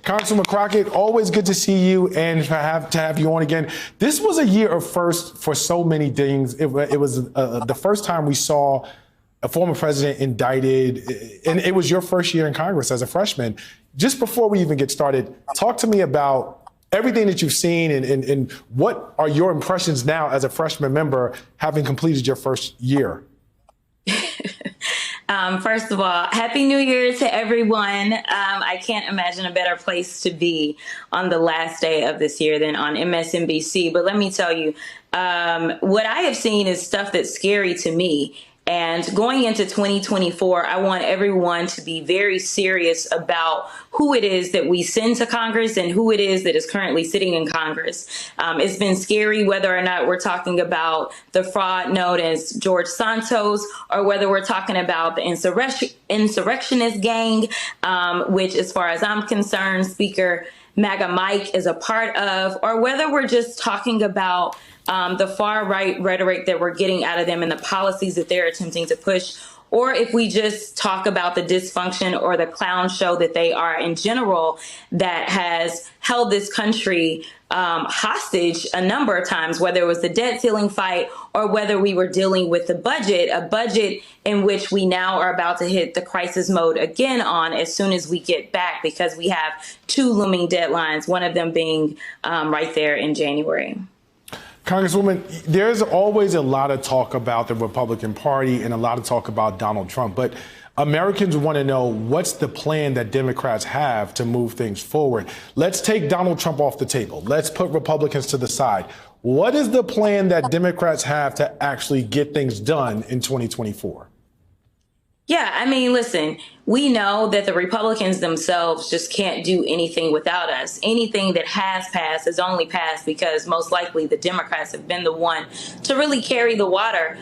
Congresswoman Crockett, always good to see you and to have you on again. This was a year of first for so many things. It was the first time we saw a former president indicted, and it was your first year in Congress as a freshman. Just before we even get started, talk to me about everything that you've seen and what are your impressions now as a freshman member having completed your first year? First of all, Happy New Year to everyone. I can't imagine a better place to be on the last day of this year than on MSNBC. But let me tell you, what I have seen is stuff that's scary to me. And going into 2024, I want everyone to be very serious about who it is that we send to Congress and who it is that is currently sitting in Congress. It's been scary whether or not we're talking about the fraud known as George Santos or whether we're talking about the insurrectionist gang, which, as far as I'm concerned, Speaker MAGA Mike is a part of, or whether we're just talking about the far right rhetoric that we're getting out of them and the policies that they're attempting to push, or if we just talk about the dysfunction or the clown show that they are in general that has held this country hostage a number of times, whether it was the debt ceiling fight or whether we were dealing with a budget in which we now are about to hit the crisis mode again on as soon as we get back, because we have two looming deadlines, one of them being right there in January. Congresswoman, there's always a lot of talk about the Republican Party and a lot of talk about Donald Trump, but Americans want to know what's the plan that Democrats have to move things forward. Let's take Donald Trump off the table. Let's put Republicans to the side. What is the plan that Democrats have to actually get things done in 2024? Yeah, I mean, listen, we know that the Republicans themselves just can't do anything without us. Anything that has passed has only passed because most likely the Democrats have been the one to really carry the water.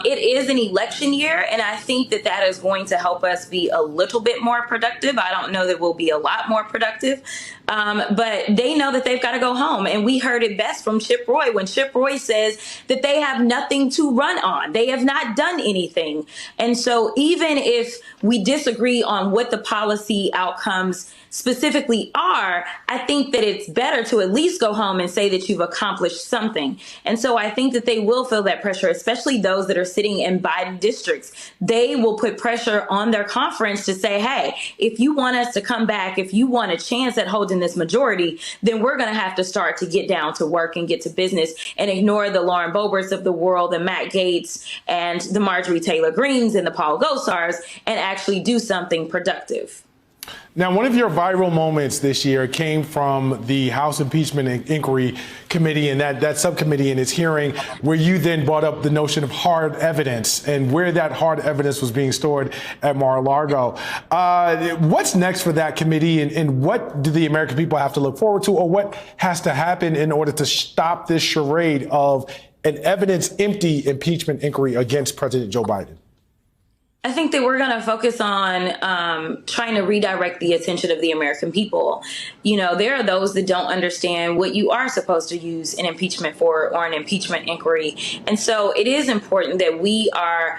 It is an election year, and I think that that is going to help us be a little bit more productive. I don't know that we'll be a lot more productive, but they know that they've got to go home. And we heard it best from Chip Roy when Chip Roy says that they have nothing to run on. They have not done anything. And so even if we disagree on what the policy outcomes specifically are, I think that it's better to at least go home and say that you've accomplished something. And so I think that they will feel that pressure, especially those that are sitting in Biden districts. They will put pressure on their conference to say, hey, if you want us to come back, if you want a chance at holding this majority, then we're going to have to start to get down to work and get to business and ignore the Lauren Boeberts of the world, the Matt Gaetz and the Marjorie Taylor Greens and the Paul Gosars, and actually do something productive. Now, one of your viral moments this year came from the House Impeachment Inquiry Committee and that subcommittee in its hearing, where you then brought up the notion of hard evidence and where that hard evidence was being stored at Mar-a-Lago. What's next for that committee, and what do the American people have to look forward to, or what has to happen in order to stop this charade of an evidence-empty impeachment inquiry against President Joe Biden? I think that we're going to focus on trying to redirect the attention of the American people. You know, there are those that don't understand what you are supposed to use an impeachment for or an impeachment inquiry. And so it is important that we are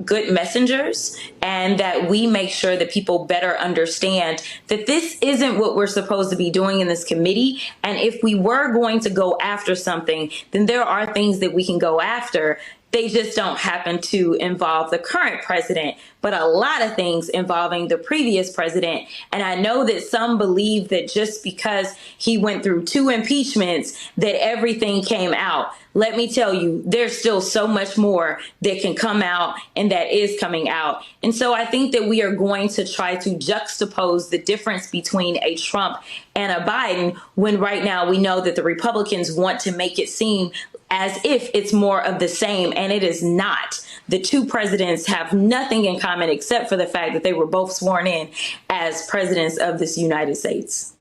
good messengers and that we make sure that people better understand that this isn't what we're supposed to be doing in this committee. And if we were going to go after something, then there are things that we can go after. They just don't happen to involve the current president, but a lot of things involving the previous president. And I know that some believe that just because he went through 2 impeachments, that everything came out. Let me tell you, there's still so much more that can come out and that is coming out. And so I think that we are going to try to juxtapose the difference between a Trump and a Biden, when right now we know that the Republicans want to make it seem as if it's more of the same, and it is not. The two presidents have nothing in common except for the fact that they were both sworn in as presidents of this United States.